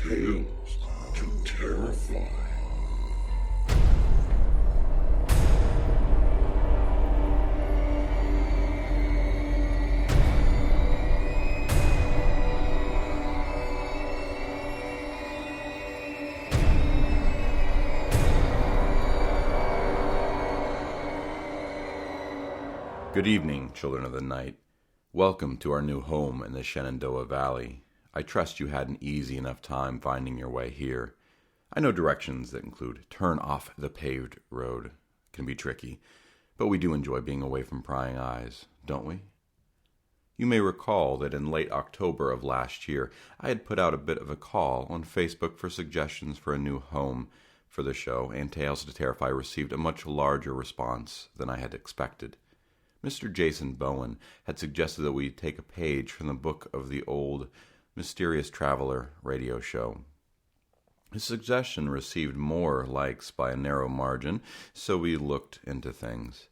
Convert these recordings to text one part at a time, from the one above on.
Tales to Terrify. Good evening, children of the night. Welcome to our new home in the Shenandoah Valley. I trust you had an easy enough time finding your way here. I know directions that include turn off the paved road can be tricky, but we do enjoy being away from prying eyes, don't we? You may recall that in late October of last year, I had put out a bit of a call on Facebook for suggestions for a new home for the show, and Tales to Terrify received a much larger response than I had expected. Mr. Jason Bowen had suggested that we take a page from the book of the old Mysterious Traveler radio show. His suggestion received more likes by a narrow margin, so we looked into things.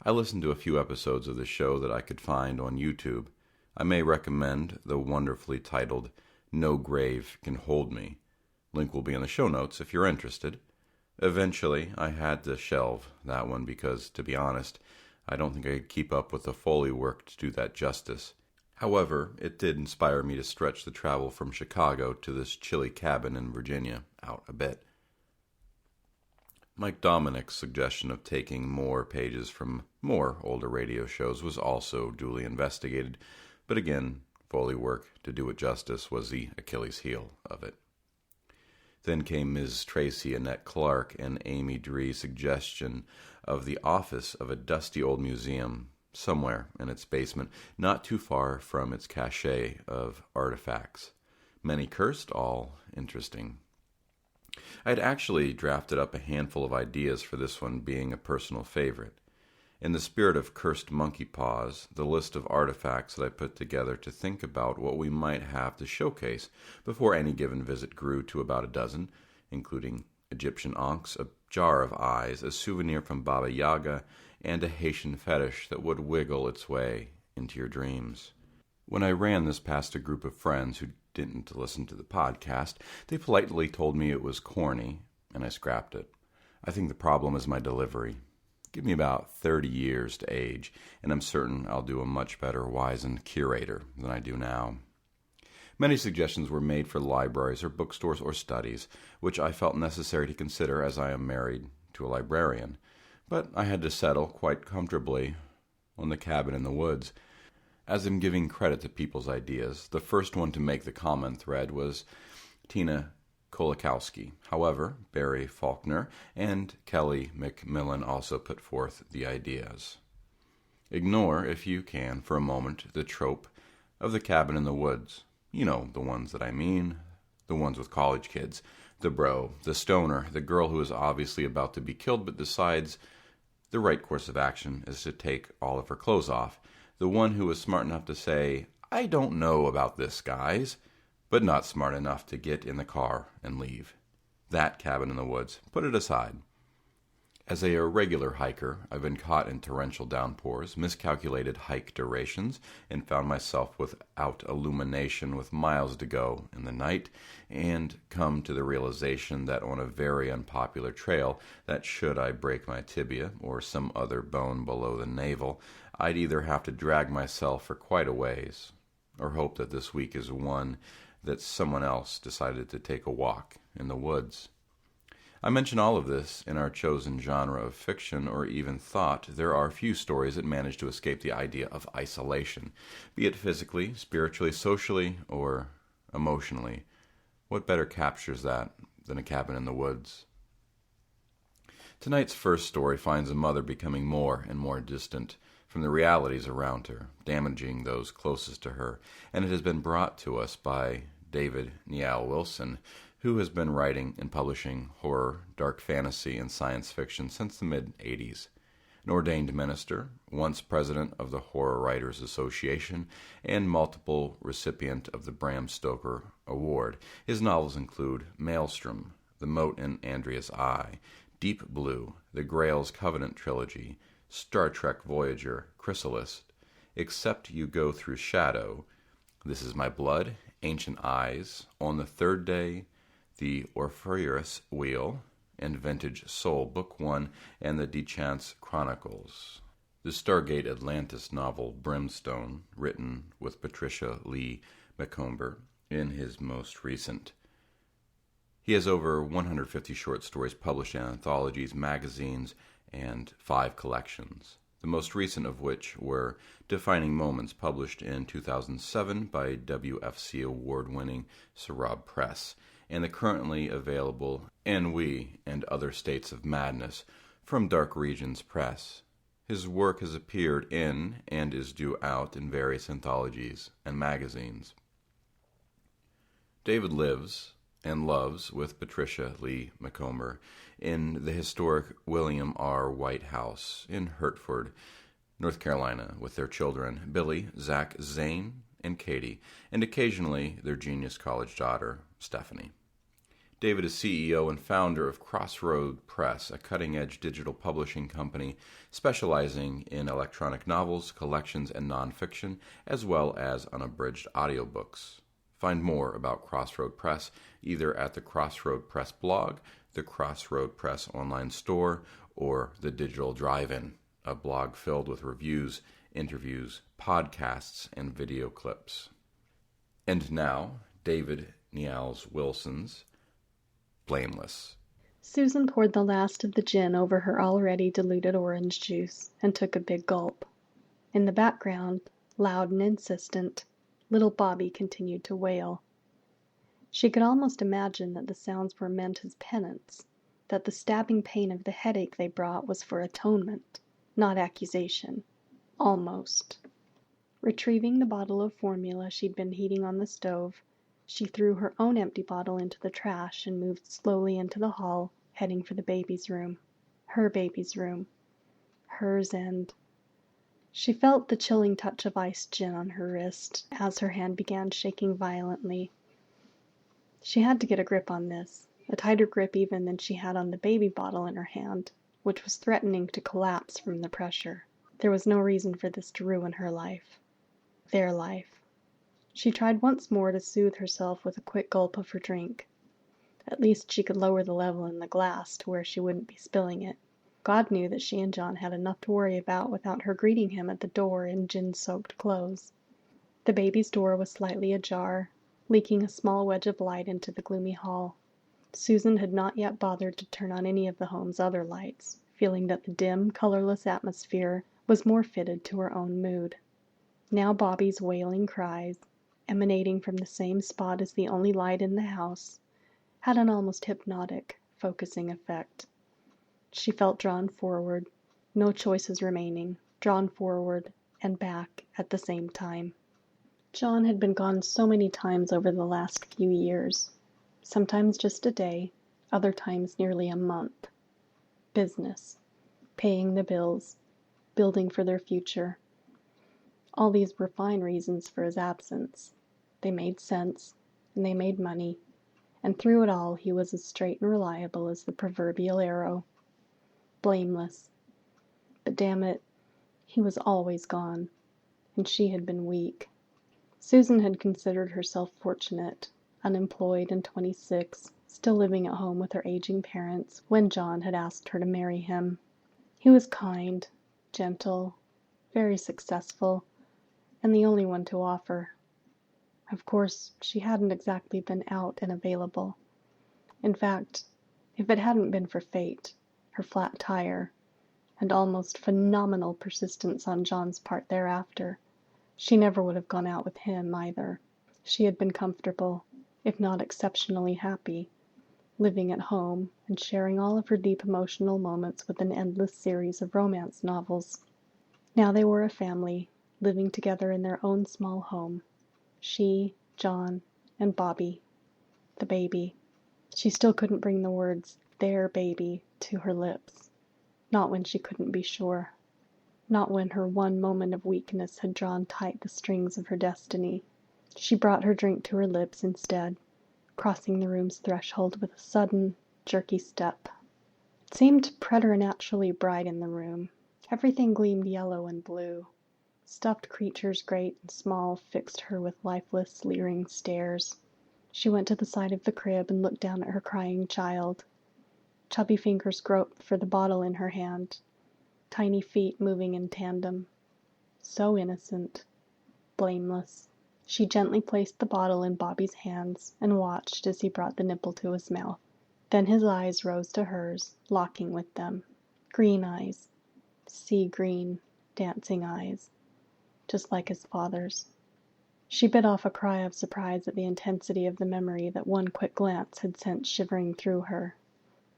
I listened to a few episodes of the show that I could find on YouTube. I may recommend the wonderfully titled No Grave Can Hold Me. Link will be in the show notes if you're interested. Eventually, I had to shelve that one because, to be honest, I don't think I could keep up with the Foley work to do that justice. However, it did inspire me to stretch the travel from Chicago to this chilly cabin in Virginia out a bit. Mike Dominic's suggestion of taking more pages from more older radio shows was also duly investigated, but again, Foley work, to do it justice, was the Achilles heel of it. Then came Ms. Tracy Annette Clark and Amy Dree's suggestion of the office of a dusty old museum somewhere in its basement, not too far from its cache of artifacts. Many cursed, all interesting. I had actually drafted up a handful of ideas for this one being a personal favorite. In the spirit of cursed monkey paws, the list of artifacts that I put together to think about what we might have to showcase before any given visit grew to about a dozen, including Egyptian ankhs, a jar of eyes, a souvenir from Baba Yaga, and a Haitian fetish that would wiggle its way into your dreams. When I ran this past a group of friends who didn't listen to the podcast, they politely told me it was corny, and I scrapped it. I think the problem is my delivery. Give me about 30 years to age, and I'm certain I'll do a much better wizened curator than I do now. Many suggestions were made for libraries or bookstores or studies, which I felt necessary to consider as I am married to a librarian. But I had to settle quite comfortably on the cabin in the woods. As I'm giving credit to people's ideas, the first one to make the comment thread was Tina Kolakowski. However, Barry Faulkner and Kelly McMillan also put forth the ideas. Ignore, if you can, for a moment, the trope of the cabin in the woods. You know the ones that I mean, the ones with college kids, the bro, the stoner, the girl who is obviously about to be killed but decides the right course of action is to take all of her clothes off, the one who is smart enough to say, I don't know about this, guys, but not smart enough to get in the car and leave. That cabin in the woods, put it aside. As a regular hiker, I've been caught in torrential downpours, miscalculated hike durations, and found myself without illumination with miles to go in the night, and come to the realization that on a very unpopular trail, that should I break my tibia or some other bone below the navel, I'd either have to drag myself for quite a ways, or hope that this week is one that someone else decided to take a walk in the woods. I mention all of this in our chosen genre of fiction or even thought. There are few stories that manage to escape the idea of isolation, be it physically, spiritually, socially, or emotionally. What better captures that than a cabin in the woods? Tonight's first story finds a mother becoming more and more distant from the realities around her, damaging those closest to her, and it has been brought to us by David Niall Wilson, who has been writing and publishing horror, dark fantasy, and science fiction since the mid-'80s. An ordained minister, once president of the Horror Writers Association, and multiple recipient of the Bram Stoker Award, his novels include Maelstrom, The Mote in Andrea's Eye, Deep Blue, the Grail's Covenant Trilogy, Star Trek Voyager, Chrysalis, Except You Go Through Shadow, This Is My Blood, Ancient Eyes, On the Third Day, The Orpheus Wheel, and Vintage Soul, Book 1, and the DeChance Chronicles. The Stargate Atlantis novel Brimstone, written with Patricia Lee McComber, in his most recent. He has over 150 short stories published in anthologies, magazines, and 5 collections, the most recent of which were Defining Moments, published in 2007 by WFC award-winning Sarab Press, and the currently available Ennui and Other States of Madness from Dark Regions Press. His work has appeared in and is due out in various anthologies and magazines. David lives and loves with Patricia Lee McComber in the historic William R. White House in Hertford, North Carolina, with their children Billy, Zach, Zane, and Katie, and occasionally their genius college daughter, Stephanie. David is CEO and founder of Crossroad Press, a cutting-edge digital publishing company specializing in electronic novels, collections, and nonfiction, as well as unabridged audiobooks. Find more about Crossroad Press either at the Crossroad Press blog, the Crossroad Press online store, or the Digital Drive-In, a blog filled with reviews, interviews, podcasts, and video clips. And now, David Nials-Wilson's Blameless. Susan poured the last of the gin over her already diluted orange juice and took a big gulp. In the background, loud and insistent, little Bobby continued to wail. She could almost imagine that the sounds were meant as penance, that the stabbing pain of the headache they brought was for atonement, not accusation. Almost. Retrieving the bottle of formula she'd been heating on the stove, she threw her own empty bottle into the trash and moved slowly into the hall, heading for the baby's room. Her baby's room. Hers and... She felt the chilling touch of iced gin on her wrist as her hand began shaking violently. She had to get a grip on this, a tighter grip even than she had on the baby bottle in her hand, which was threatening to collapse from the pressure. There was no reason for this to ruin her life. Their life. She tried once more to soothe herself with a quick gulp of her drink. At least she could lower the level in the glass to where she wouldn't be spilling it. God knew that she and John had enough to worry about without her greeting him at the door in gin-soaked clothes. The baby's door was slightly ajar, leaking a small wedge of light into the gloomy hall. Susan had not yet bothered to turn on any of the home's other lights, feeling that the dim, colorless atmosphere was more fitted to her own mood. Now Bobby's wailing cries, emanating from the same spot as the only light in the house, had an almost hypnotic, focusing effect. She felt drawn forward, no choices remaining, drawn forward and back at the same time. John had been gone so many times over the last few years, sometimes just a day, other times nearly a month. Business, paying the bills, building for their future. All these were fine reasons for his absence. They made sense, and they made money, and through it all he was as straight and reliable as the proverbial arrow. Blameless. But damn it, he was always gone, and she had been weak. Susan had considered herself fortunate, unemployed and 26, still living at home with her aging parents, when John had asked her to marry him. He was kind, gentle, very successful, and the only one to offer. Of course, she hadn't exactly been out and available. In fact, if it hadn't been for fate, her flat tire, and almost phenomenal persistence on John's part thereafter, she never would have gone out with him either. She had been comfortable, if not exceptionally happy, living at home and sharing all of her deep emotional moments with an endless series of romance novels. Now they were a family, living together in their own small home. She, John, and Bobby, the baby. She still couldn't bring the words, their baby, to her lips. Not when she couldn't be sure. Not when her one moment of weakness had drawn tight the strings of her destiny. She brought her drink to her lips instead, crossing the room's threshold with a sudden, jerky step. It seemed preternaturally bright in the room. Everything gleamed yellow and blue. Stuffed creatures great and small fixed her with lifeless, leering stares. She went to the side of the crib and looked down at her crying child. Chubby fingers groped for the bottle in her hand, tiny feet moving in tandem. So innocent, blameless. She gently placed the bottle in Bobby's hands and watched as he brought the nipple to his mouth. Then his eyes rose to hers, locking with them. Green eyes. Sea green, dancing eyes. Just like his father's. She bit off a cry of surprise at the intensity of the memory that one quick glance had sent shivering through her.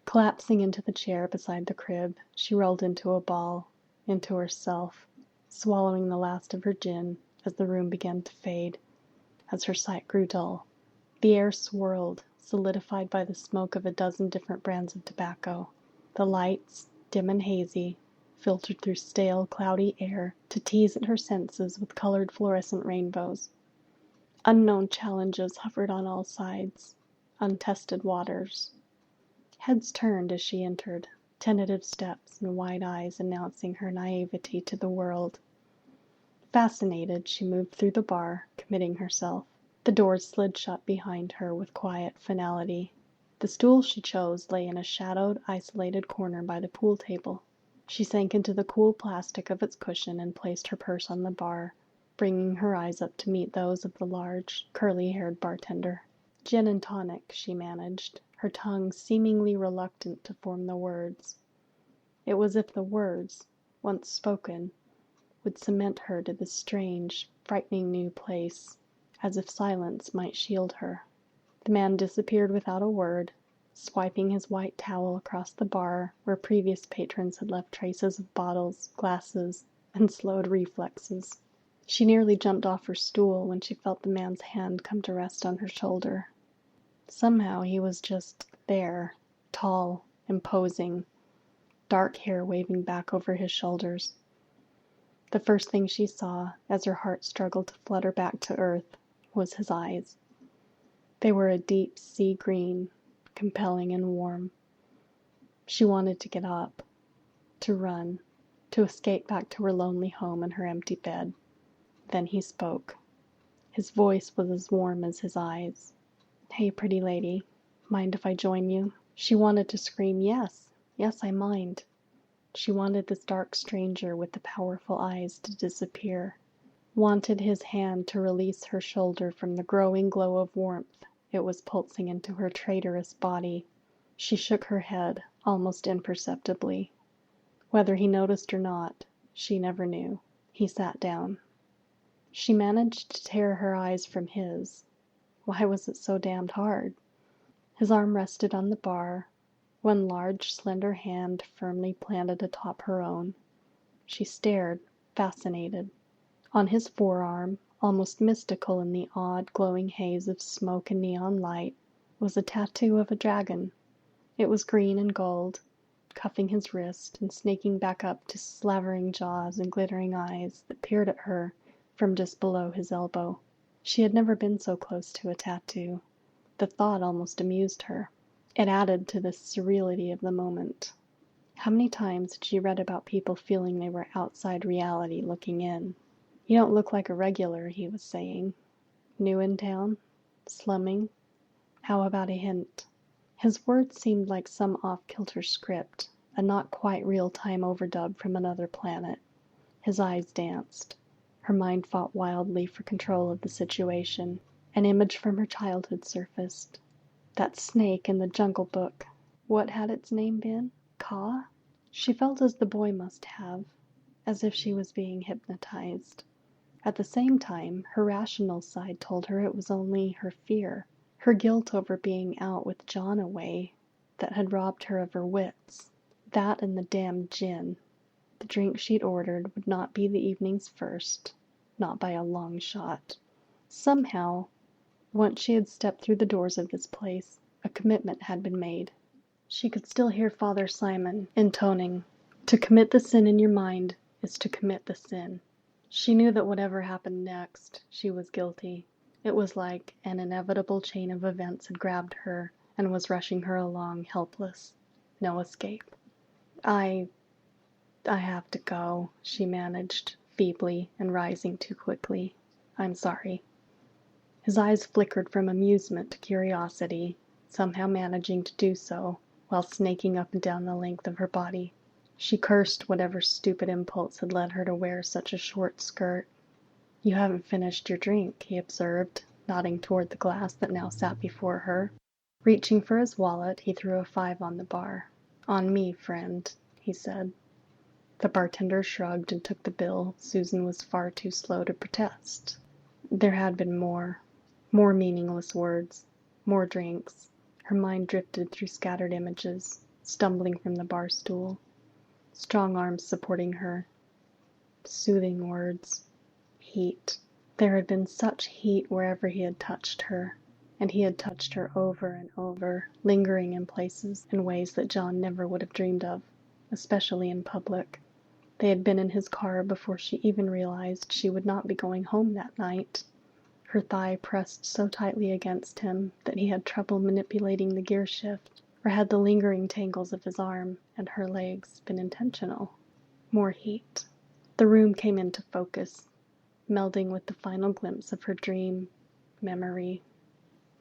Collapsing into the chair beside the crib, she rolled into a ball, into herself, swallowing the last of her gin as the room began to fade, as her sight grew dull. The air swirled, solidified by the smoke of a dozen different brands of tobacco. The lights, dim and hazy, filtered through stale, cloudy air to tease at her senses with colored fluorescent rainbows. Unknown challenges hovered on all sides, untested waters. Heads turned as she entered, tentative steps and wide eyes announcing her naivety to the world. Fascinated, she moved through the bar, committing herself. The doors slid shut behind her with quiet finality. The stool she chose lay in a shadowed, isolated corner by the pool table. She sank into the cool plastic of its cushion and placed her purse on the bar, bringing her eyes up to meet those of the large, curly-haired bartender. Gin and tonic, she managed, her tongue seemingly reluctant to form the words. It was as if the words, once spoken, would cement her to this strange, frightening new place, as if silence might shield her. The man disappeared without a word, swiping his white towel across the bar where previous patrons had left traces of bottles, glasses, and slowed reflexes. She nearly jumped off her stool when she felt the man's hand come to rest on her shoulder. Somehow he was just there, tall, imposing, dark hair waving back over his shoulders. The first thing she saw, as her heart struggled to flutter back to earth, was his eyes. They were a deep sea green, compelling and warm. She wanted to get up, to run, to escape back to her lonely home and her empty bed. Then he spoke. His voice was as warm as his eyes. "Hey, pretty lady, mind if I join you?" She wanted to scream, "Yes, yes, I mind." She wanted this dark stranger with the powerful eyes to disappear. Wanted his hand to release her shoulder from the growing glow of warmth it was pulsing into her traitorous body. She shook her head, almost imperceptibly. Whether he noticed or not, she never knew. He sat down. She managed to tear her eyes from his. Why was it so damned hard? His arm rested on the bar, one large, slender hand firmly planted atop her own. She stared, fascinated. On his forearm, almost mystical in the odd, glowing haze of smoke and neon light, was a tattoo of a dragon. It was green and gold, cuffing his wrist and snaking back up to slavering jaws and glittering eyes that peered at her from just below his elbow. She had never been so close to a tattoo. The thought almost amused her. It added to the surreality of the moment. How many times had she read about people feeling they were outside reality looking in? "You don't look like a regular," he was saying. "New in town? Slumming? How about a hint?" His words seemed like some off-kilter script, a not quite real-time overdub from another planet. His eyes danced. Her mind fought wildly for control of the situation. An image from her childhood surfaced. That snake in the Jungle Book. What had its name been? Ka? She felt as the boy must have, as if she was being hypnotized. At the same time, her rational side told her it was only her fear, her guilt over being out with John away, that had robbed her of her wits. That and the damned gin. The drink she'd ordered would not be the evening's first, not by a long shot. Somehow, once she had stepped through the doors of this place, a commitment had been made. She could still hear Father Simon intoning, "To commit the sin in your mind is to commit the sin." She knew that whatever happened next, she was guilty. It was like an inevitable chain of events had grabbed her and was rushing her along, helpless. No escape. I have to go," she managed, feebly and rising too quickly. "I'm sorry." His eyes flickered from amusement to curiosity, somehow managing to do so, while snaking up and down the length of her body. She cursed whatever stupid impulse had led her to wear such a short skirt. "You haven't finished your drink," he observed, nodding toward the glass that now sat before her. Reaching for his wallet, he threw a 5 on the bar. "On me, friend," he said. The bartender shrugged and took the bill. Susan was far too slow to protest. There had been more meaningless words, more drinks. Her mind drifted through scattered images, stumbling from the bar stool. Strong arms supporting her. Soothing words. Heat. There had been such heat wherever he had touched her, and he had touched her over and over, lingering in places and ways that John never would have dreamed of, especially in public. They had been in his car before she even realized she would not be going home that night. Her thigh pressed so tightly against him that he had trouble manipulating the gear shift, or had the lingering tangles of his arm and her legs been intentional. More heat. The room came into focus, melding with the final glimpse of her dream, memory.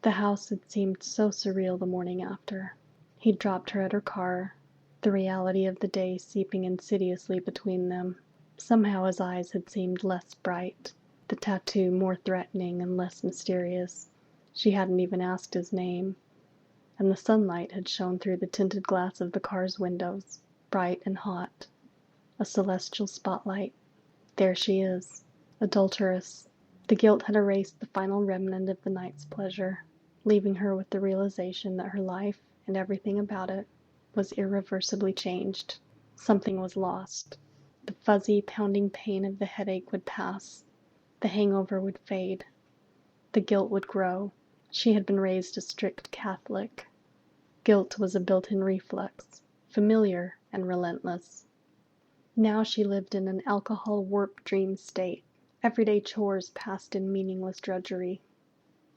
The house had seemed so surreal the morning after. He'd dropped her at her car, the reality of the day seeping insidiously between them. Somehow his eyes had seemed less bright, the tattoo more threatening and less mysterious. She hadn't even asked his name, and the sunlight had shone through the tinted glass of the car's windows, bright and hot. A celestial spotlight. There she is, adulteress. The guilt had erased the final remnant of the night's pleasure, leaving her with the realization that her life, and everything about it, was irreversibly changed. Something was lost. The fuzzy, pounding pain of the headache would pass. The hangover would fade. The guilt would grow. She had been raised a strict Catholic. Guilt was a built-in reflex, familiar and relentless. Now she lived in an alcohol-warped dream state. Everyday chores passed in meaningless drudgery.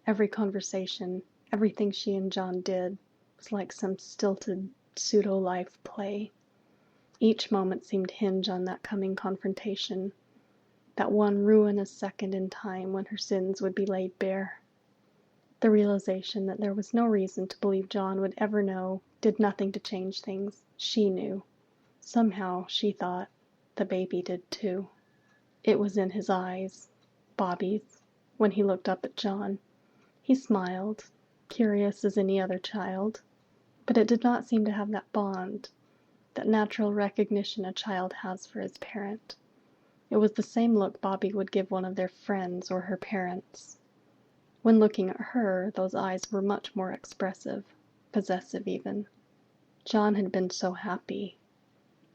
Every conversation, everything she and John did, was like some stilted pseudo-life play. Each moment seemed to hinge on that coming confrontation, that one ruinous second in time when her sins would be laid bare. The realization that there was no reason to believe John would ever know did nothing to change things. She knew. Somehow, she thought, the baby did too. It was in his eyes, Bobby's, when he looked up at John. He smiled, curious as any other child, but it did not seem to have that bond, that natural recognition a child has for his parent. It was the same look Bobby would give one of their friends or her parents. When looking at her, those eyes were much more expressive, possessive even. John had been so happy.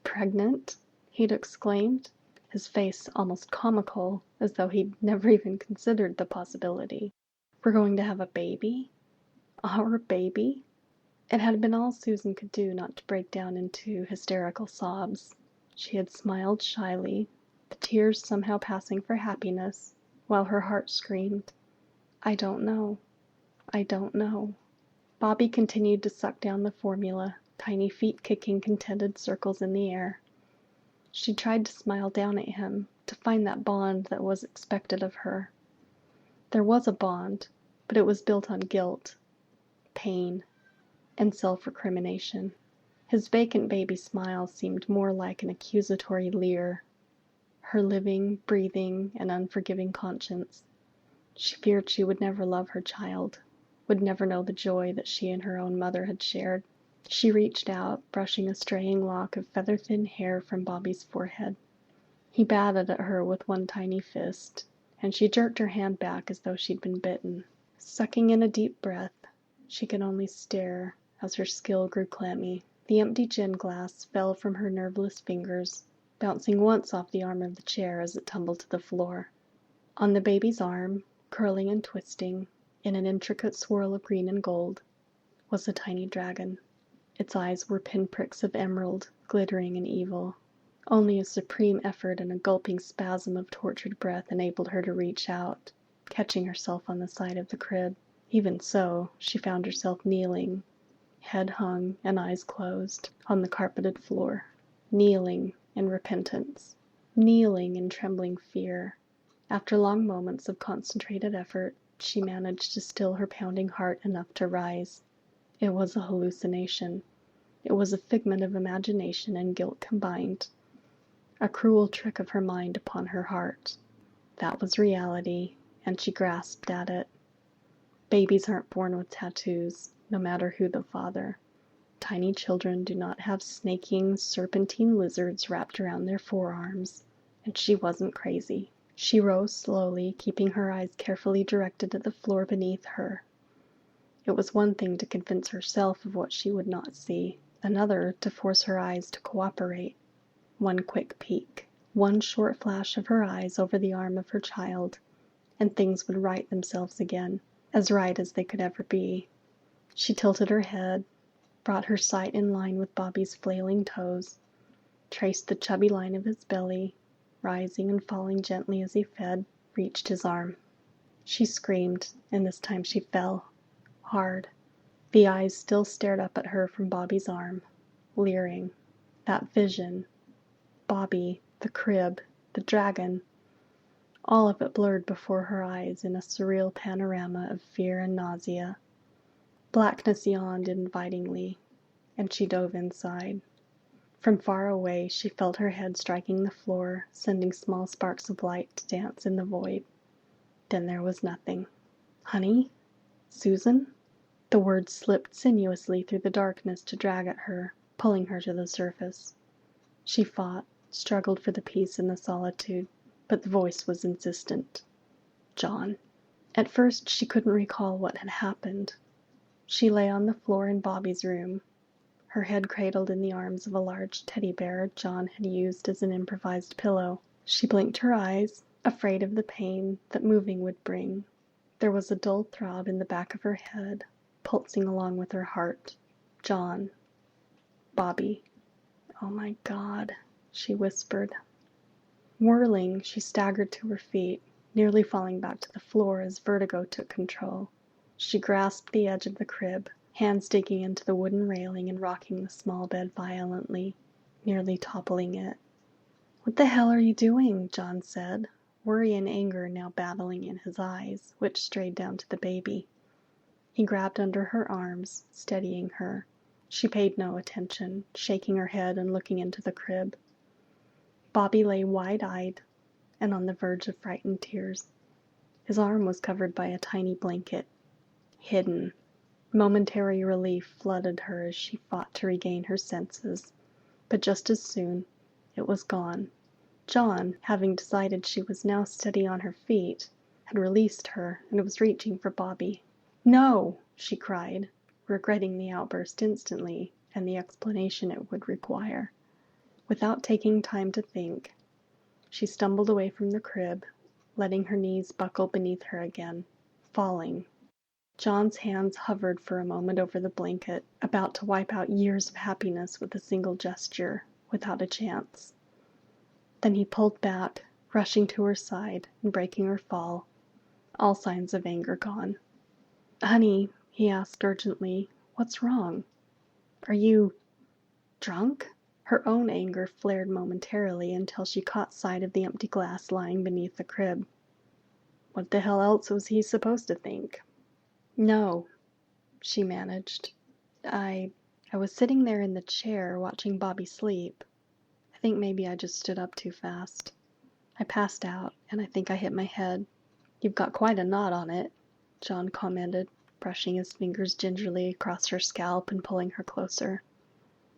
"Pregnant?" he'd exclaimed, his face almost comical, as though he'd never even considered the possibility. "We're going to have a baby? Our baby?" It had been all Susan could do not to break down into hysterical sobs. She had smiled shyly, the tears somehow passing for happiness, while her heart screamed, "I don't know. I don't know." Bobby continued to suck down the formula, tiny feet kicking contented circles in the air. She tried to smile down at him, to find that bond that was expected of her. There was a bond, but it was built on guilt, pain, and self-recrimination. His vacant baby smile seemed more like an accusatory leer. Her living, breathing, and unforgiving conscience. She feared she would never love her child, would never know the joy that she and her own mother had shared. She reached out, brushing a straying lock of feather-thin hair from Bobby's forehead. He batted at her with one tiny fist, and she jerked her hand back as though she'd been bitten. Sucking in a deep breath, she could only stare as her skill grew clammy. The empty gin glass fell from her nerveless fingers, bouncing once off the arm of the chair as it tumbled to the floor. On the baby's arm, curling and twisting, in an intricate swirl of green and gold, was a tiny dragon. Its eyes were pinpricks of emerald, glittering and evil. Only a supreme effort and a gulping spasm of tortured breath enabled her to reach out, catching herself on the side of the crib. Even so, she found herself kneeling, head hung and eyes closed, on the carpeted floor. Kneeling in repentance. Kneeling in trembling fear. After long moments of concentrated effort, She managed to still her pounding heart enough to rise. It was a hallucination. It was a figment of imagination and guilt combined. A cruel trick of her mind upon her heart. That was reality, and she grasped at it. Babies aren't born with tattoos, no matter who the father. Tiny children do not have snaking, serpentine lizards wrapped around their forearms, and she wasn't crazy. She rose slowly, keeping her eyes carefully directed at the floor beneath her. It was one thing to convince herself of what she would not see, another to force her eyes to cooperate. One quick peek, one short flash of her eyes over the arm of her child, and things would right themselves again, as right as they could ever be. She tilted her head, brought her sight in line with Bobby's flailing toes, traced the chubby line of his belly, rising and falling gently as he fed, reached his arm. She screamed, and this time she fell. Hard. The eyes still stared up at her from Bobby's arm, leering. That vision. Bobby, the crib, the dragon. All of it blurred before her eyes in a surreal panorama of fear and nausea. Blackness yawned invitingly, and she dove inside. From far away she felt her head striking the floor, sending small sparks of light to dance in the void. Then there was nothing. Honey? Susan? The words slipped sinuously through the darkness to drag at her, pulling her to the surface. She fought, struggled for the peace and the solitude, but the voice was insistent. John. At first she couldn't recall what had happened. She lay on the floor in Bobby's room, her head cradled in the arms of a large teddy bear John had used as an improvised pillow. She blinked her eyes, afraid of the pain that moving would bring. There was a dull throb in the back of her head, pulsing along with her heart. John. Bobby. Oh my God, she whispered. Whirling, she staggered to her feet, nearly falling back to the floor as vertigo took control. She grasped the edge of the crib, hands digging into the wooden railing and rocking the small bed violently, nearly toppling it. "What the hell are you doing?" John said, worry and anger now battling in his eyes, which strayed down to the baby. He grabbed under her arms, steadying her. She paid no attention, shaking her head and looking into the crib. Bobby lay wide-eyed and on the verge of frightened tears. His arm was covered by a tiny blanket. Hidden. Momentary relief flooded her as she fought to regain her senses, but just as soon it was gone. John, having decided she was now steady on her feet, had released her and was reaching for Bobby. "No!" she cried, regretting the outburst instantly and the explanation it would require. Without taking time to think, she stumbled away from the crib, letting her knees buckle beneath her again, falling. John's hands hovered for a moment over the blanket, about to wipe out years of happiness with a single gesture, without a chance. Then he pulled back, rushing to her side and breaking her fall, all signs of anger gone. "Honey," he asked urgently, "what's wrong? Are you drunk?" Her own anger flared momentarily until she caught sight of the empty glass lying beneath the crib. What the hell else was he supposed to think? "No," she managed. I was sitting there in the chair watching Bobby sleep. I think maybe I just stood up too fast. I passed out, and I think I hit my head." "You've got quite a knot on it," John commented, brushing his fingers gingerly across her scalp and pulling her closer.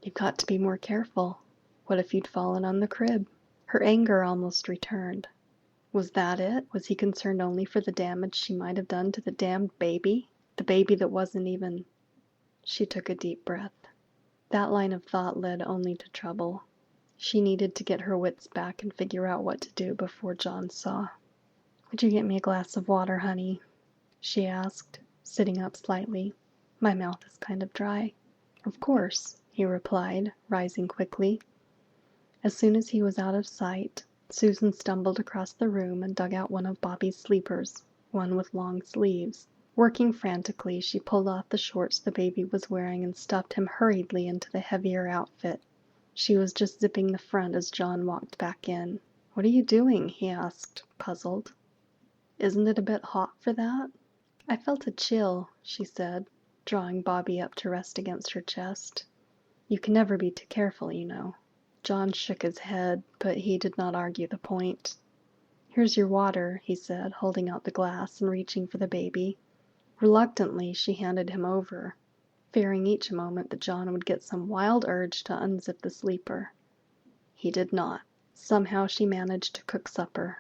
"You've got to be more careful. What if you'd fallen on the crib?" Her anger almost returned. Was that it? Was he concerned only for the damage she might have done to the damned baby? The baby that wasn't even... She took a deep breath. That line of thought led only to trouble. She needed to get her wits back and figure out what to do before John saw. "Would you get me a glass of water, honey?" she asked, sitting up slightly. "My mouth is kind of dry." "Of course," he replied, rising quickly. As soon as he was out of sight, Susan stumbled across the room and dug out one of Bobby's sleepers, one with long sleeves. Working frantically, she pulled off the shorts the baby was wearing and stuffed him hurriedly into the heavier outfit. She was just zipping the front as John walked back in. "What are you doing?" he asked, puzzled. "Isn't it a bit hot for that?" I felt a chill, she said, drawing Bobby up to rest against her chest. You can never be too careful, you know. John shook his head, but he did not argue the point. Here's your water, he said, holding out the glass and reaching for the baby. Reluctantly, she handed him over, fearing each moment that John would get some wild urge to unzip the sleeper. He did not. Somehow she managed to cook supper.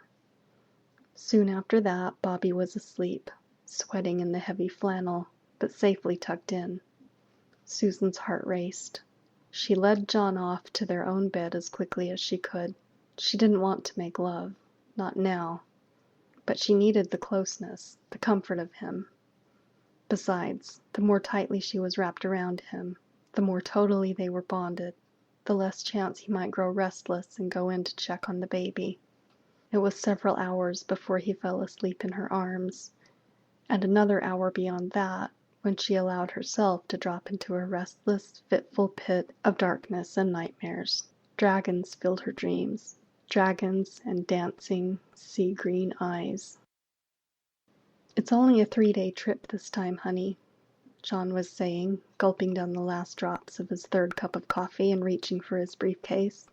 Soon after that, Bobby was asleep, sweating in the heavy flannel, but safely tucked in. Susan's heart raced. She led John off to their own bed as quickly as she could. She didn't want to make love, not now, but she needed the closeness, the comfort of him. Besides, the more tightly she was wrapped around him, the more totally they were bonded, the less chance he might grow restless and go in to check on the baby. It was several hours before he fell asleep in her arms, and another hour beyond that when she allowed herself to drop into a restless, fitful pit of darkness and nightmares. Dragons filled her dreams, dragons and dancing, sea-green eyes. It's only a 3-day trip this time, honey, John was saying, gulping down the last drops of his third cup of coffee and reaching for his briefcase.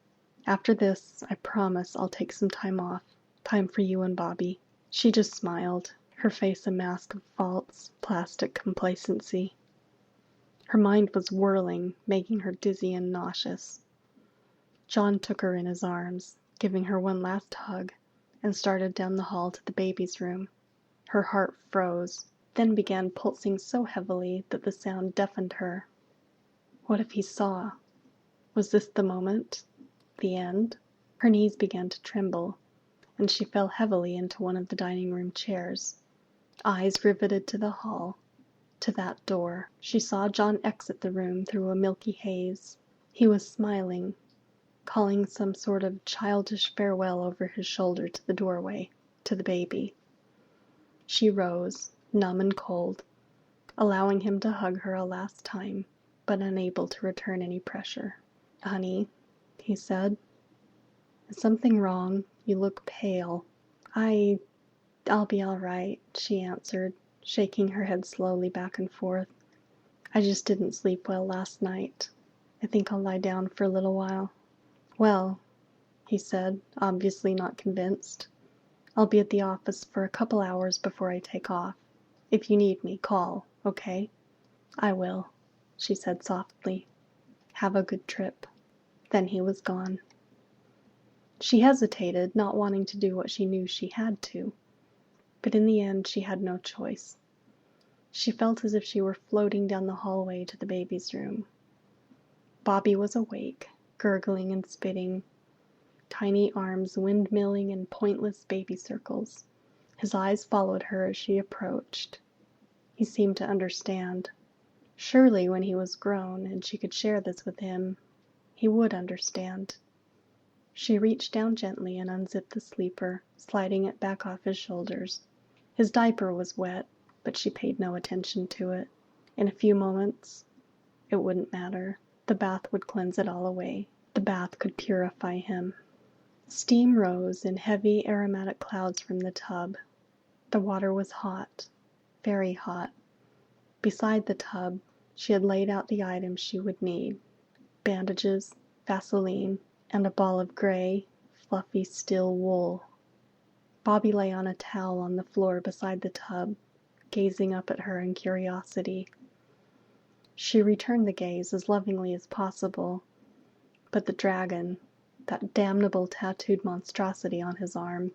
After this, I promise I'll take some time off. Time for you and Bobby. She just smiled, her face a mask of false, plastic complacency. Her mind was whirling, making her dizzy and nauseous. John took her in his arms, giving her one last hug, and started down the hall to the baby's room. Her heart froze, then began pulsing so heavily that the sound deafened her. What if he saw? Was this the moment? The end? Her knees began to tremble, and she fell heavily into one of the dining room chairs. Eyes riveted to the hall, to that door. She saw John exit the room through a milky haze. He was smiling, calling some sort of childish farewell over his shoulder to the doorway, to the baby. She rose, numb and cold, allowing him to hug her a last time, but unable to return any pressure. Honey, he said, is something wrong? You look pale. I'll be all right, she answered, shaking her head slowly back and forth. I just didn't sleep well last night. I think I'll lie down for a little while. Well, he said, obviously not convinced. I'll be at the office for a couple hours before I take off. If you need me, call, okay? I will, she said softly. Have a good trip. Then he was gone. She hesitated, not wanting to do what she knew she had to. But in the end, she had no choice. She felt as if she were floating down the hallway to the baby's room. Bobby was awake, gurgling and spitting, tiny arms windmilling in pointless baby circles. His eyes followed her as she approached. He seemed to understand. Surely when he was grown and she could share this with him, he would understand. She reached down gently and unzipped the sleeper, sliding it back off his shoulders. His diaper was wet, but she paid no attention to it. In a few moments, it wouldn't matter. The bath would cleanse it all away. The bath could purify him. Steam rose in heavy aromatic clouds from the tub. The water was hot, very hot. Beside the tub, she had laid out the items she would need: bandages, Vaseline, and a ball of gray, fluffy steel wool. Bobby lay on a towel on the floor beside the tub, gazing up at her in curiosity. She returned the gaze as lovingly as possible, but the dragon, that damnable tattooed monstrosity on his arm,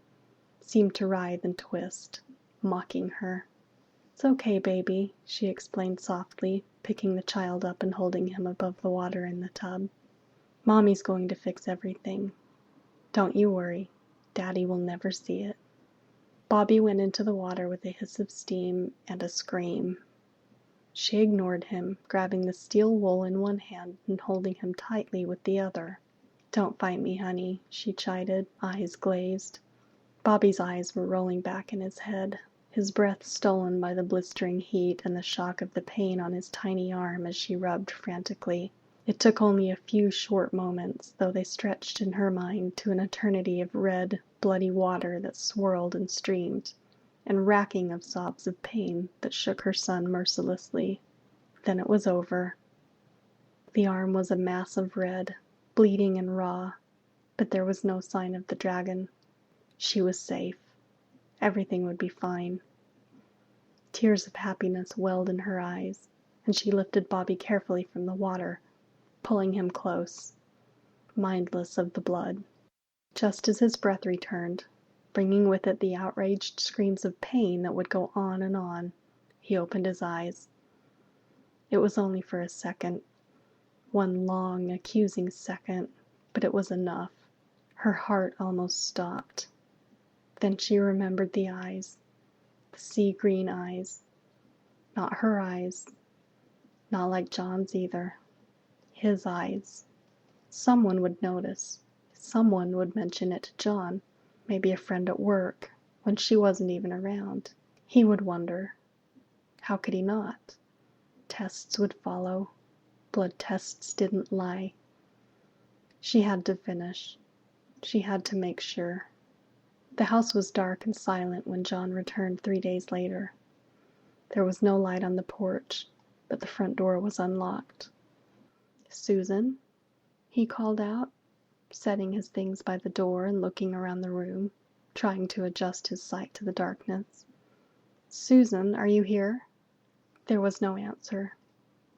seemed to writhe and twist, mocking her. It's okay, baby, she explained softly, picking the child up and holding him above the water in the tub. Mommy's going to fix everything. Don't you worry. Daddy will never see it. Bobby went into the water with a hiss of steam and a scream. She ignored him, grabbing the steel wool in one hand and holding him tightly with the other. Don't fight me, honey, she chided, eyes glazed. Bobby's eyes were rolling back in his head, his breath stolen by the blistering heat and the shock of the pain on his tiny arm as she rubbed frantically. It took only a few short moments, though they stretched in her mind to an eternity of red, bloody water that swirled and streamed, and racking of sobs of pain that shook her son mercilessly. Then it was over. The arm was a mass of red, bleeding and raw, but there was no sign of the dragon. She was safe. Everything would be fine. Tears of happiness welled in her eyes, and she lifted Bobby carefully from the water, pulling him close, mindless of the blood. Just as his breath returned, bringing with it the outraged screams of pain that would go on and on, he opened his eyes. It was only for a second, one long, accusing second, but it was enough. Her heart almost stopped. Then she remembered the eyes, the sea-green eyes. Not her eyes, not like John's either. His eyes. Someone would notice. Someone would mention it to John. Maybe a friend at work, when she wasn't even around. He would wonder. How could he not? Tests would follow. Blood tests didn't lie. She had to finish. She had to make sure. The house was dark and silent when John returned 3 days later. There was no light on the porch, but the front door was unlocked. "Susan?" he called out, setting his things by the door and looking around the room, trying to adjust his sight to the darkness. "Susan, are you here?" There was no answer,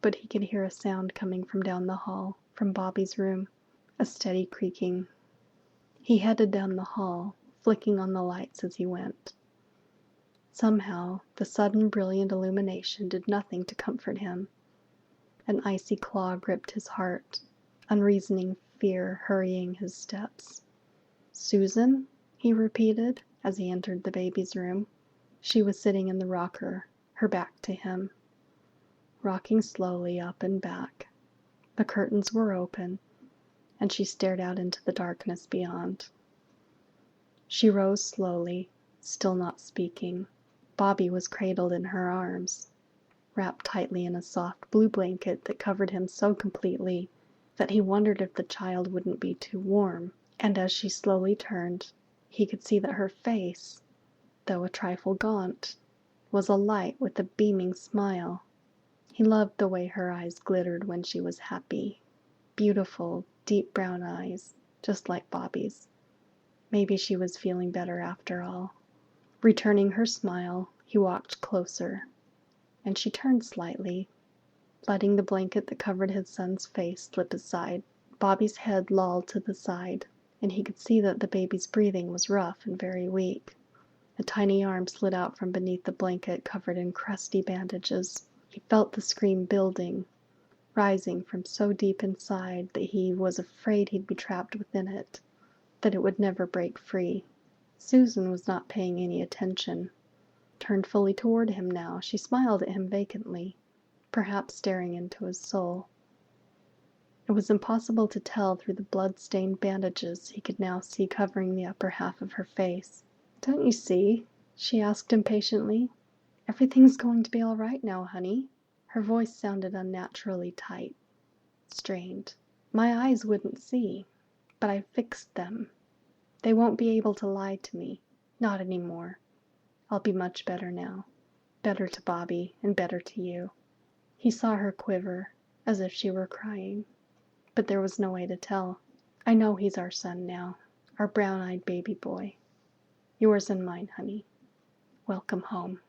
but he could hear a sound coming from down the hall, from Bobby's room, a steady creaking. He headed down the hall, flicking on the lights as he went. Somehow, the sudden brilliant illumination did nothing to comfort him. An icy claw gripped his heart, unreasoning fear hurrying his steps. "Susan?" he repeated as he entered the baby's room. She was sitting in the rocker, her back to him, rocking slowly up and back. The curtains were open, and she stared out into the darkness beyond. She rose slowly, still not speaking. Bobby was cradled in her arms, wrapped tightly in a soft blue blanket that covered him so completely that he wondered if the child wouldn't be too warm. And as she slowly turned, he could see that her face, though a trifle gaunt, was alight with a beaming smile. He loved the way her eyes glittered when she was happy. Beautiful, deep brown eyes, just like Bobby's. Maybe she was feeling better after all. Returning her smile, he walked closer, and she turned slightly, letting the blanket that covered his son's face slip aside. Bobby's head lolled to the side, and he could see that the baby's breathing was rough and very weak. A tiny arm slid out from beneath the blanket covered in crusty bandages. He felt the scream building, rising from so deep inside that he was afraid he'd be trapped within it, that it would never break free. Susan was not paying any attention. Turned fully toward him now, she smiled at him vacantly, perhaps staring into his soul. It was impossible to tell through the blood-stained bandages he could now see covering the upper half of her face. "Don't you see?" she asked impatiently. "Everything's going to be all right now, honey." Her voice sounded unnaturally tight, strained. "My eyes wouldn't see, but I fixed them. They won't be able to lie to me. Not any more. I'll be much better now. Better to Bobby, and better to you." He saw her quiver, as if she were crying, but there was no way to tell. "I know he's our son now, our brown-eyed baby boy. Yours and mine, honey. Welcome home."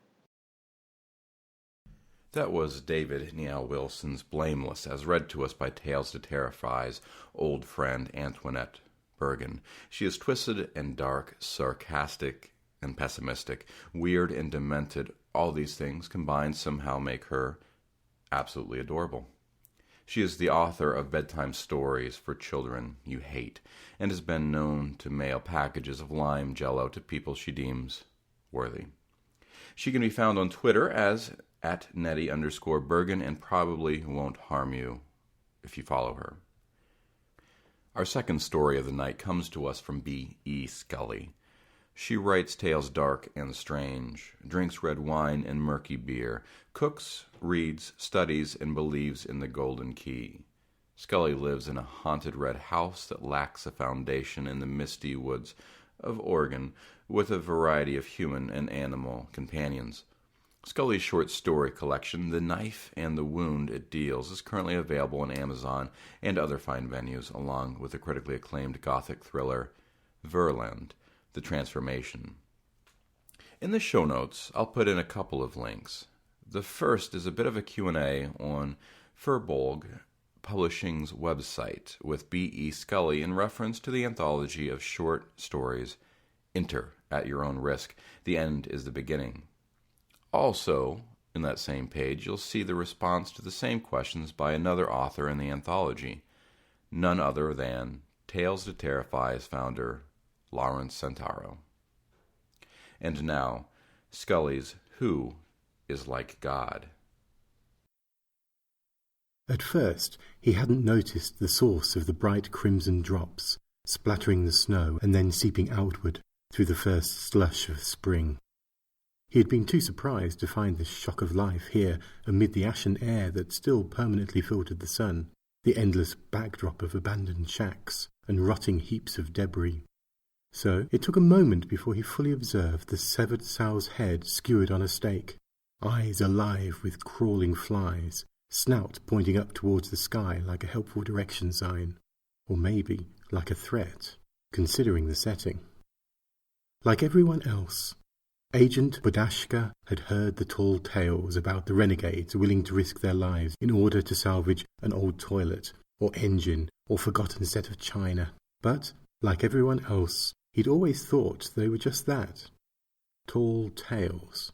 That was David Niall Wilson's Blameless, as read to us by Tales to Terrify's old friend Antoinette Bergen. She is twisted and dark, sarcastic and pessimistic, weird and demented. All these things combined somehow make her absolutely adorable. She is the author of bedtime stories for children you hate, and has been known to mail packages of lime jello to people she deems worthy. She can be found on Twitter as @Nettie_Bergen and probably won't harm you if you follow her. Our second story of the night comes to us from B.E. Scully. She writes tales dark and strange, drinks red wine and murky beer, cooks, reads, studies, and believes in the Golden Key. Scully lives in a haunted red house that lacks a foundation in the misty woods of Oregon, with a variety of human and animal companions. Scully's short story collection, The Knife and the Wound It Deals, is currently available on Amazon and other fine venues, along with the critically acclaimed gothic thriller Verland, The Transformation. In the show notes, I'll put in a couple of links. The first is a bit of a Q&A on Furbolg Publishing's website with B.E. Scully in reference to the anthology of short stories Enter at Your Own Risk. The End is the Beginning. Also, in that same page, you'll see the response to the same questions by another author in the anthology, none other than Tales to Terrify's founder, Lawrence Santaro. And now, Scully's Who is Like God? At first, he hadn't noticed the source of the bright crimson drops, splattering the snow and then seeping outward through the first slush of spring. He had been too surprised to find this shock of life here amid the ashen air that still permanently filtered the sun, the endless backdrop of abandoned shacks and rotting heaps of debris. So it took a moment before he fully observed the severed sow's head skewered on a stake, eyes alive with crawling flies, snout pointing up towards the sky like a helpful direction sign, or maybe like a threat, considering the setting. Like everyone else, Agent Budashka had heard the tall tales about the renegades willing to risk their lives in order to salvage an old toilet, or engine, or forgotten set of china. But, like everyone else, he'd always thought they were just that, tall tales.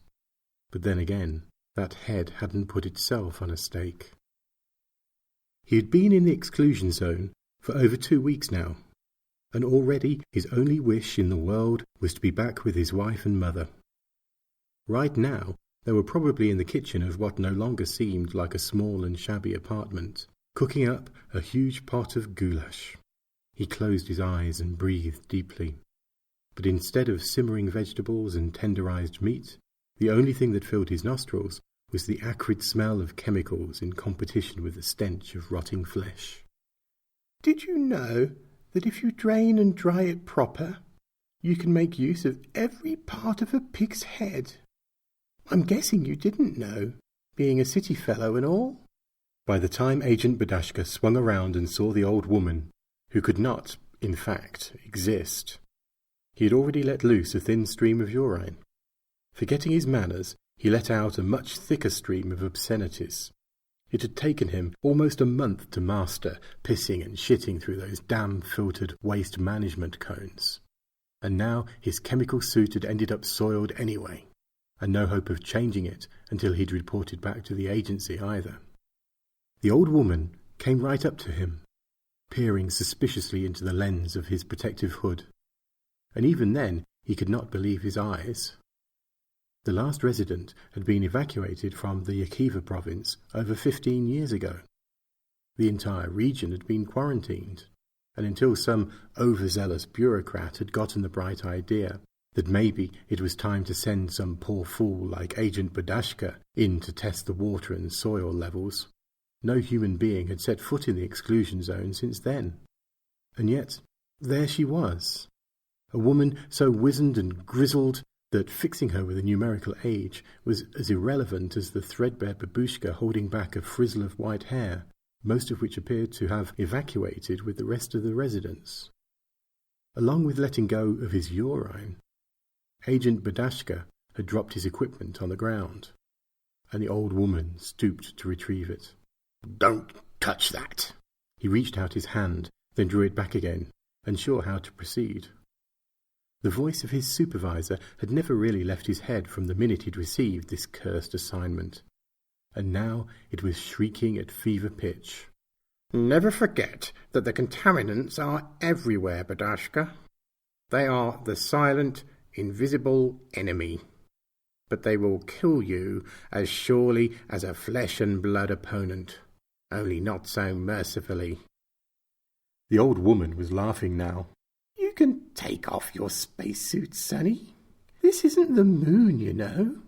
But then again, that head hadn't put itself on a stake. He had been in the exclusion zone for over 2 weeks now, and already his only wish in the world was to be back with his wife and mother. Right now, they were probably in the kitchen of what no longer seemed like a small and shabby apartment, cooking up a huge pot of goulash. He closed his eyes and breathed deeply. But instead of simmering vegetables and tenderized meat, the only thing that filled his nostrils was the acrid smell of chemicals in competition with the stench of rotting flesh. "Did you know that if you drain and dry it proper, you can make use of every part of a pig's head? I'm guessing you didn't know, being a city fellow and all." By the time Agent Budashka swung around and saw the old woman, who could not, in fact, exist, he had already let loose a thin stream of urine. Forgetting his manners, he let out a much thicker stream of obscenities. It had taken him almost a month to master pissing and shitting through those damn-filtered waste management cones. And now his chemical suit had ended up soiled anyway, and no hope of changing it until he'd reported back to the agency either. The old woman came right up to him, peering suspiciously into the lens of his protective hood, and even then he could not believe his eyes. The last resident had been evacuated from the Yakiva province over 15 years ago. The entire region had been quarantined, and until some overzealous bureaucrat had gotten the bright idea that maybe it was time to send some poor fool like Agent Budashka in to test the water and soil levels, no human being had set foot in the exclusion zone since then. And yet, there she was, a woman so wizened and grizzled that fixing her with a numerical age was as irrelevant as the threadbare babushka holding back a frizzle of white hair, most of which appeared to have evacuated with the rest of the residents. Along with letting go of his urine, Agent Budashka had dropped his equipment on the ground, and the old woman stooped to retrieve it. "Don't touch that!" He reached out his hand, then drew it back again, unsure how to proceed. The voice of his supervisor had never really left his head from the minute he'd received this cursed assignment, and now it was shrieking at fever pitch. "Never forget that the contaminants are everywhere, Budashka. They are the silent, invisible enemy. But they will kill you as surely as a flesh and blood opponent, only not so mercifully." The old woman was laughing now. "You can take off your spacesuit, Sonny. This isn't the moon, you know."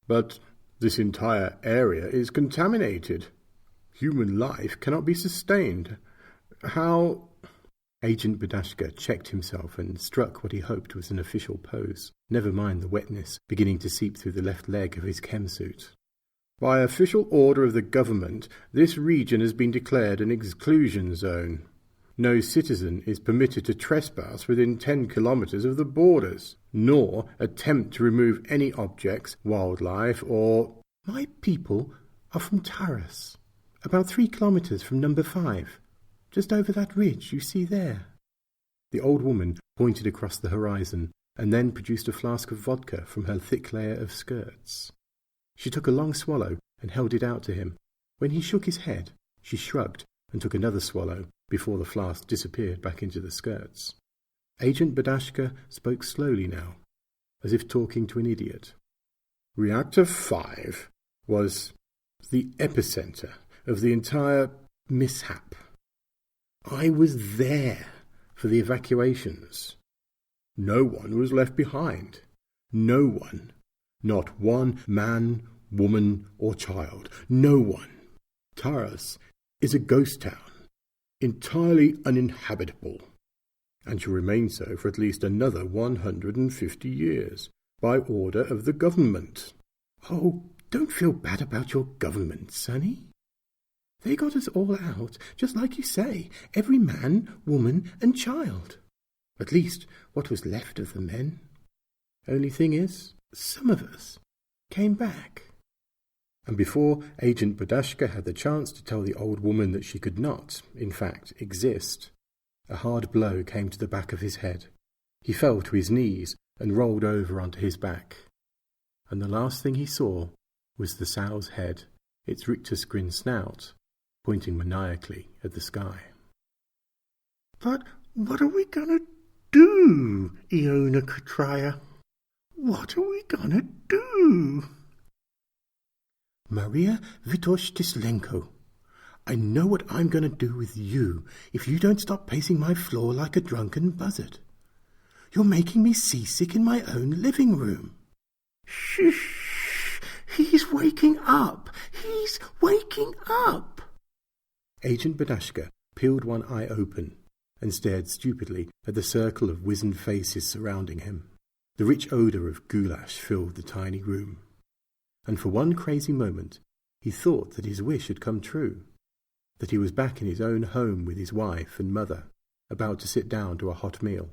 "But this entire area is contaminated. Human life cannot be sustained. How—" Agent Badashka checked himself and struck what he hoped was an official pose, never mind the wetness beginning to seep through the left leg of his chemsuit. By official order of the government, this region has been declared an exclusion zone. No citizen is permitted to trespass within 10 kilometers of the borders, nor attempt to remove any objects, wildlife, or... My people are from Taras, about 3 kilometers from number 5, just over that ridge you see there. The old woman pointed across the horizon and then produced a flask of vodka from her thick layer of skirts. She took a long swallow and held it out to him. When he shook his head, she shrugged and took another swallow before the flask disappeared back into the skirts. Agent Badashka spoke slowly now, as if talking to an idiot. Reactor 5 was the epicenter of the entire mishap. I was there for the evacuations. No one was left behind. No one. Not one man, woman, or child. No one. Taras is a ghost town, entirely uninhabitable, and shall remain so for at least another 150 years, by order of the government. Oh, don't feel bad about your government, Sonny. They got us all out, just like you say, every man, woman, and child. At least what was left of the men. Only thing is, some of us came back. And before Agent Badashka had the chance to tell the old woman that she could not, in fact, exist, a hard blow came to the back of his head. He fell to his knees and rolled over onto his back. And the last thing he saw was the sow's head, its Richter's snout, pointing maniacally at the sky. But what are we going to do, Iona Katraya? What are we going to do? Maria Vitosh-Tislenko, I know what I'm going to do with you if you don't stop pacing my floor like a drunken buzzard. You're making me seasick in my own living room. Shh! He's waking up! He's waking up! Agent Badashka peeled one eye open and stared stupidly at the circle of wizened faces surrounding him. The rich odour of goulash filled the tiny room. And for one crazy moment he thought that his wish had come true, that he was back in his own home with his wife and mother, about to sit down to a hot meal.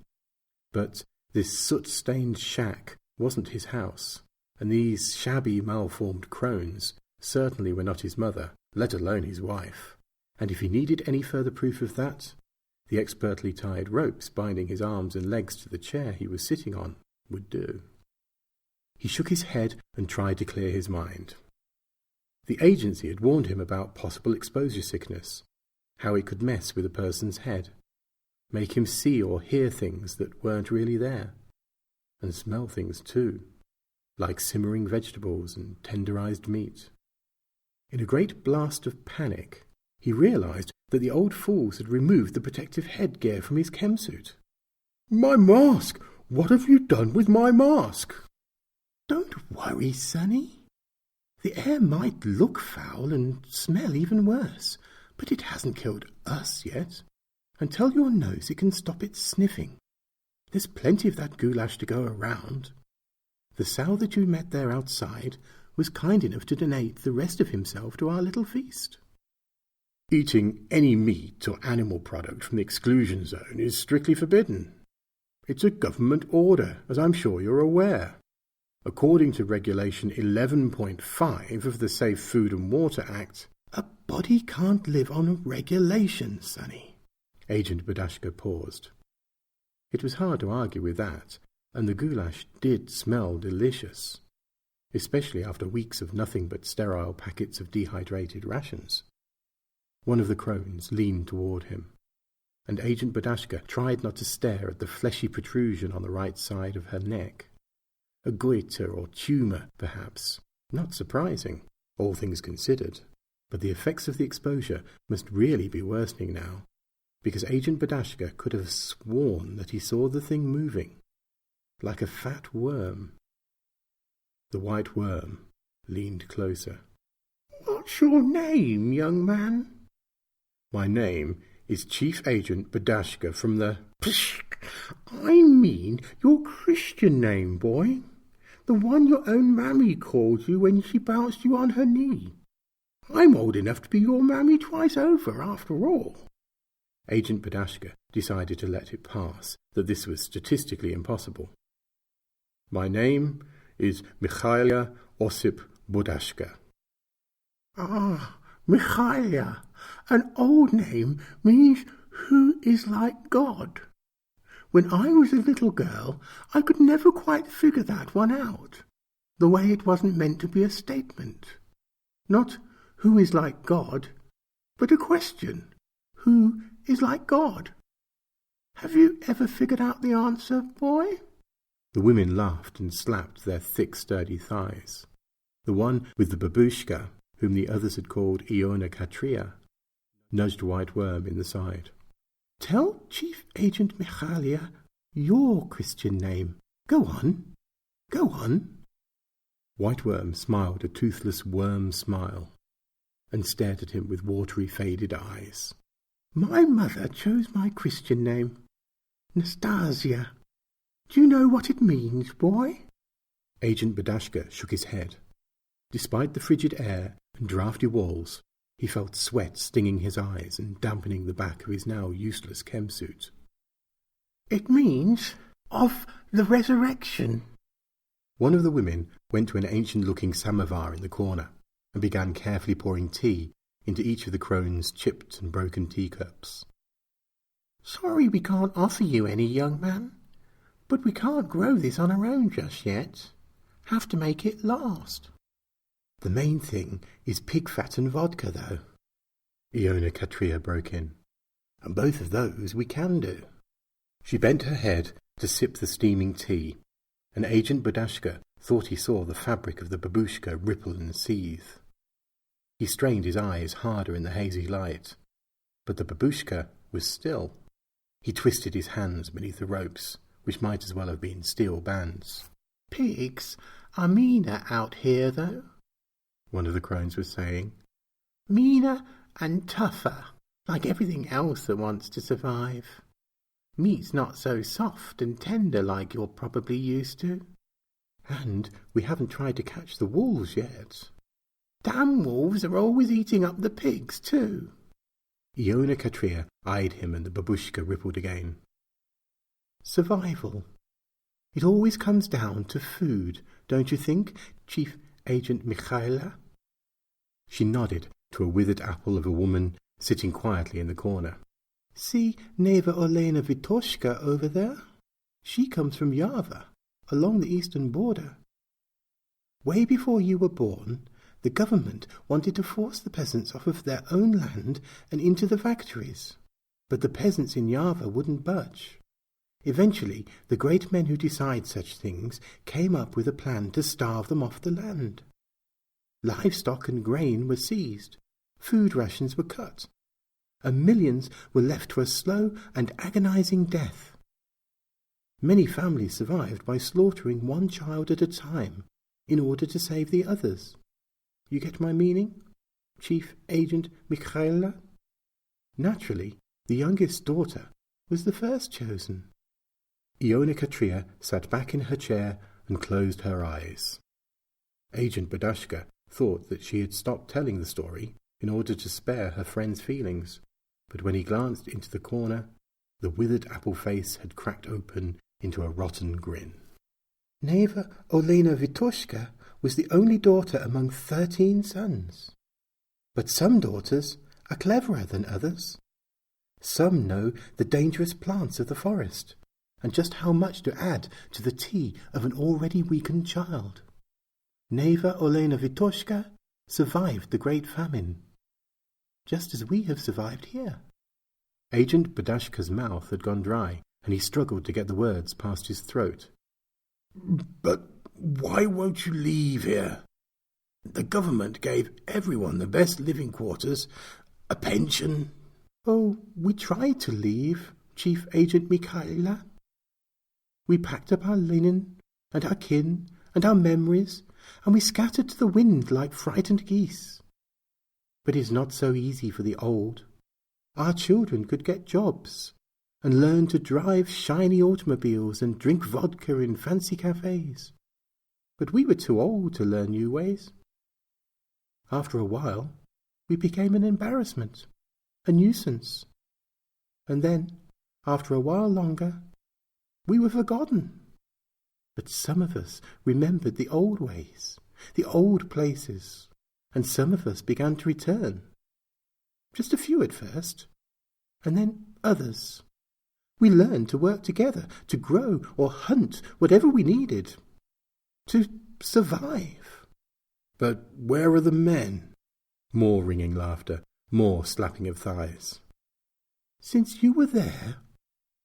But this soot-stained shack wasn't his house, and these shabby, malformed crones certainly were not his mother, let alone his wife. And if he needed any further proof of that, the expertly tied ropes binding his arms and legs to the chair he was sitting on would do. He shook his head and tried to clear his mind. The agency had warned him about possible exposure sickness, how it could mess with a person's head, make him see or hear things that weren't really there, and smell things too, like simmering vegetables and tenderized meat. In a great blast of panic, he realized that the old fools had removed the protective headgear from his chemsuit. My mask! What have you done with my mask? Don't worry, Sonny. The air might look foul and smell even worse, but it hasn't killed us yet. And tell your nose it can stop its sniffing. There's plenty of that goulash to go around. The sow that you met there outside was kind enough to donate the rest of himself to our little feast. Eating any meat or animal product from the exclusion zone is strictly forbidden. It's a government order, as I'm sure you're aware. According to Regulation 11.5 of the Safe Food and Water Act, a body can't live on a regulation, Sonny. Agent Badashka paused. It was hard to argue with that, and the goulash did smell delicious, especially after weeks of nothing but sterile packets of dehydrated rations. One of the crones leaned toward him, and Agent Badashka tried not to stare at the fleshy protrusion on the right side of her neck. A goiter or tumour, perhaps. Not surprising, all things considered. But the effects of the exposure must really be worsening now, because Agent Badashka could have sworn that he saw the thing moving, like a fat worm. The white worm leaned closer. What's your name, young man? My name is Chief Agent Badashka from the... Psh! I mean your Christian name, boy. The one your own mammy called you when she bounced you on her knee. I'm old enough to be your mammy twice over, after all. Agent Badashka decided to let it pass that this was statistically impossible. My name is Mikhailia Osip Badashka. Ah, Mikhailia. An old name means who is like God. When I was a little girl, I could never quite figure that one out, the way it wasn't meant to be a statement. Not who is like God, but a question. Who is like God? Have you ever figured out the answer, boy? The women laughed and slapped their thick, sturdy thighs. The one with the babushka, whom the others had called Iona Katria, nudged White Worm in the side. Tell Chief Agent Mikhailia your Christian name. Go on. Go on. White Worm smiled a toothless worm smile and stared at him with watery, faded eyes. My mother chose my Christian name, Nastasia. Do you know what it means, boy? Agent Badashka shook his head. Despite the frigid air and draughty walls, he felt sweat stinging his eyes and dampening the back of his now useless chemsuit. It means of the resurrection. One of the women went to an ancient-looking samovar in the corner and began carefully pouring tea into each of the crone's chipped and broken teacups. Sorry we can't offer you any, young man, but we can't grow this on our own just yet. Have to make it last. The main thing is pig fat and vodka, though. Iona Katria broke in. And both of those we can do. She bent her head to sip the steaming tea, and Agent Badashka thought he saw the fabric of the babushka ripple and seethe. He strained his eyes harder in the hazy light, but the babushka was still. He twisted his hands beneath the ropes, which might as well have been steel bands. Pigs are meaner out here, though, one of the crones was saying. Meaner and tougher, like everything else that wants to survive. Meat's not so soft and tender like you're probably used to. And we haven't tried to catch the wolves yet. Damn wolves are always eating up the pigs, too. Iona Katria eyed him and the babushka rippled again. Survival. It always comes down to food, don't you think, Chief Agent Mikhailia? She nodded to a withered apple of a woman sitting quietly in the corner. See Neva Olena Vitoshka over there? She comes from Yava, along the eastern border. Way before you were born, the government wanted to force the peasants off of their own land and into the factories, but the peasants in Yava wouldn't budge. Eventually, the great men who decide such things came up with a plan to starve them off the land. Livestock and grain were seized, food rations were cut, and millions were left to a slow and agonizing death. Many families survived by slaughtering one child at a time in order to save the others. You get my meaning, Chief Agent Mikhailia? Naturally, the youngest daughter was the first chosen. Iona Katria sat back in her chair and closed her eyes. Agent Badashka thought that she had stopped telling the story in order to spare her friend's feelings, but when he glanced into the corner, the withered apple face had cracked open into a rotten grin. Neva Olena Vitoshka was the only daughter among 13 sons. But some daughters are cleverer than others. Some know the dangerous plants of the forest, and just how much to add to the tea of an already weakened child. Neva Olena Vitoshka survived the Great Famine, just as we have survived here. Agent Badashka's mouth had gone dry, and he struggled to get the words past his throat. But why won't you leave here? The government gave everyone the best living quarters, a pension. Oh, we tried to leave, Chief Agent Mikhailia. We packed up our linen and our kin and our memories, and we scattered to the wind like frightened geese. But it's not so easy for the old. our children could get jobs and learn to drive shiny automobiles and drink vodka in fancy cafes. But we were too old to learn new ways. After a while, we became an embarrassment, a nuisance. And then, after a while longer, we were forgotten. But some of us remembered the old ways, the old places, and some of us began to return. Just a few at first, and then others. We learned to work together, to grow or hunt whatever we needed, to survive. But where are the men? More ringing laughter, more slapping of thighs. Since you were there,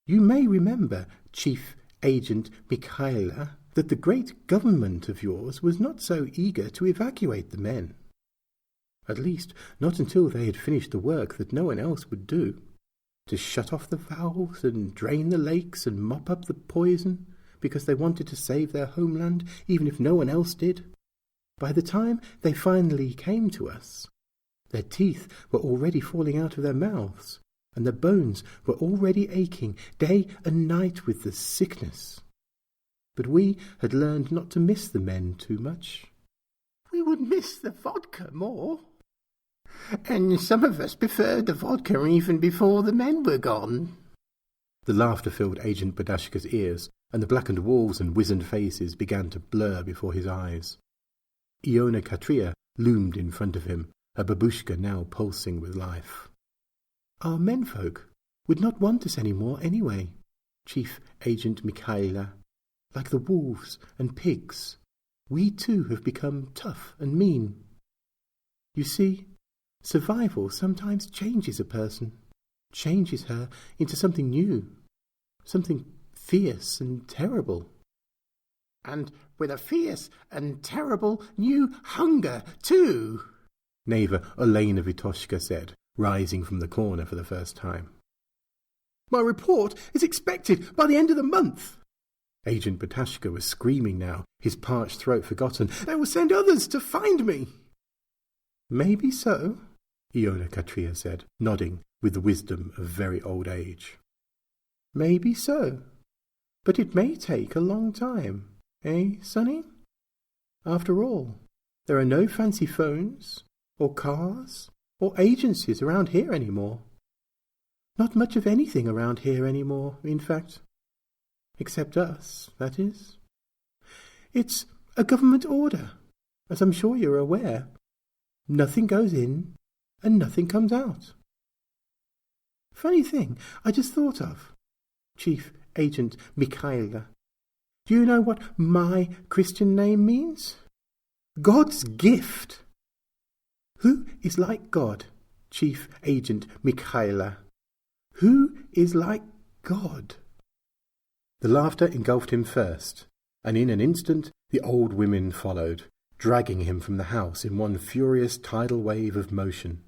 you may remember, Chief Agent Michaela, that the great government of yours was not so eager to evacuate the men. At least, not until they had finished the work that no one else would do. To shut off the valves and drain the lakes and mop up the poison, because they wanted to save their homeland, even if no one else did. By the time they finally came to us, their teeth were already falling out of their mouths, and their bones were already aching day and night with the sickness. But we had learned not to miss the men too much. We would miss the vodka more. And some of us preferred the vodka even before the men were gone. The laughter filled Agent Badashka's ears, and the blackened walls and wizened faces began to blur before his eyes. Iona Katria loomed in front of him, her babushka now pulsing with life. Our menfolk would not want us any more anyway, Chief Agent Michaela. Like the wolves and pigs, we too have become tough and mean. You see, survival sometimes changes a person, changes her into something new, something fierce and terrible. And with a fierce and terrible new hunger, too, neighbour Olena Vitoshka said, rising from the corner for the first time. My report is expected by the end of the month. Agent Batashka was screaming now, his parched throat forgotten. They will send others to find me. Maybe so, Iona Katria said, nodding with the wisdom of very old age. Maybe so, but it may take a long time, eh, Sonny? After all, there are no fancy phones, or cars, or agencies around here anymore. Not much of anything around here anymore, in fact. Except us, that is. It's a government order, as I'm sure you're aware. Nothing goes in and nothing comes out. Funny thing I just thought of, Chief Agent Michaela. Do you know what my Christian name means? God's gift. Who is like God, Chief Agent Michaela? Who is like God? The laughter engulfed him first, and in an instant the old women followed, dragging him from the house in one furious tidal wave of motion.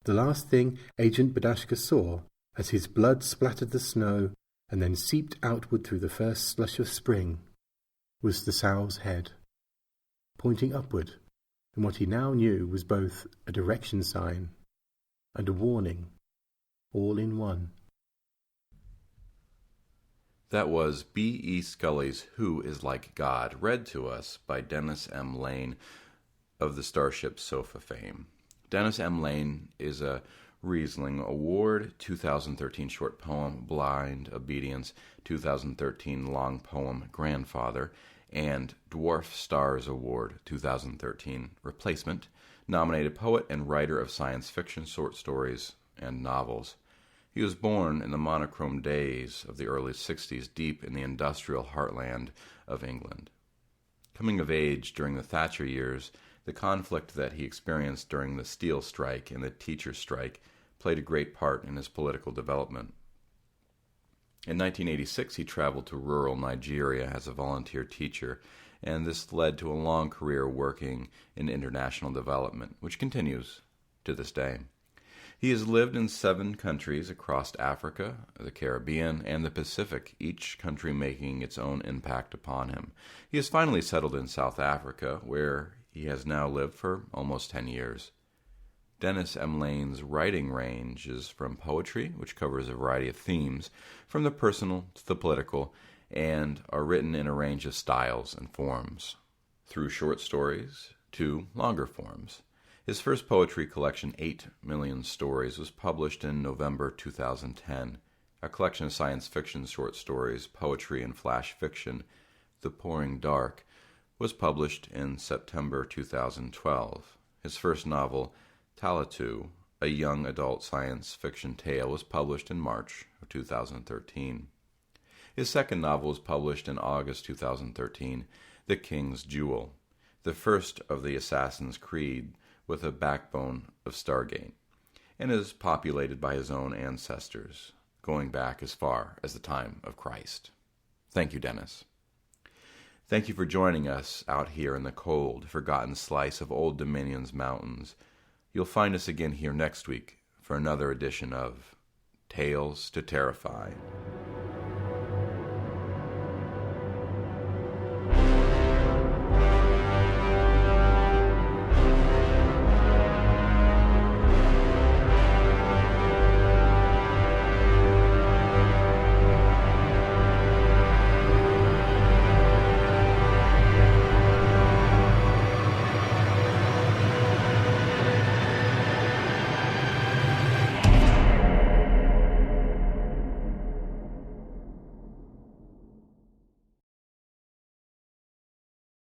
The last thing Agent Badashka saw, as his blood splattered the snow and then seeped outward through the first slush of spring, was the sow's head, pointing upward in what he now knew was both a direction sign and a warning, all in one. That was B.E. Scully's Who is Like God, read to us by Dennis M. Lane of the Starship Sofa fame. Dennis M. Lane is a Riesling Award 2013 short poem Blind Obedience, 2013 long poem Grandfather, and Dwarf Stars Award 2013 Replacement, nominated poet and writer of science fiction short stories and novels. He was born in the monochrome days of the early 60s, deep in the industrial heartland of England. Coming of age during the Thatcher years, the conflict that he experienced during the steel strike and the teacher strike played a great part in his political development. In 1986, he traveled to rural Nigeria as a volunteer teacher, and this led to a long career working in international development, which continues to this day. He has lived in 7 countries across Africa, the Caribbean, and the Pacific, each country making its own impact upon him. He has finally settled in South Africa, where he has now lived for almost 10 years. Dennis M. Lane's writing range is from poetry, which covers a variety of themes, from the personal to the political, and are written in a range of styles and forms, through short stories to longer forms. His first poetry collection, 8 Million Stories, was published in November 2010. A collection of science fiction short stories, poetry, and flash fiction, The Pouring Dark, was published in September 2012. His first novel, Talatu, a young adult science fiction tale, was published in March of 2013. His second novel was published in August 2013, The King's Jewel, the first of the Assassin's Creed with a backbone of Stargate, and is populated by his own ancestors, going back as far as the time of Christ. Thank you, Dennis. Thank you for joining us out here in the cold, forgotten slice of Old Dominion's mountains. You'll find us again here next week for another edition of Tales to Terrify.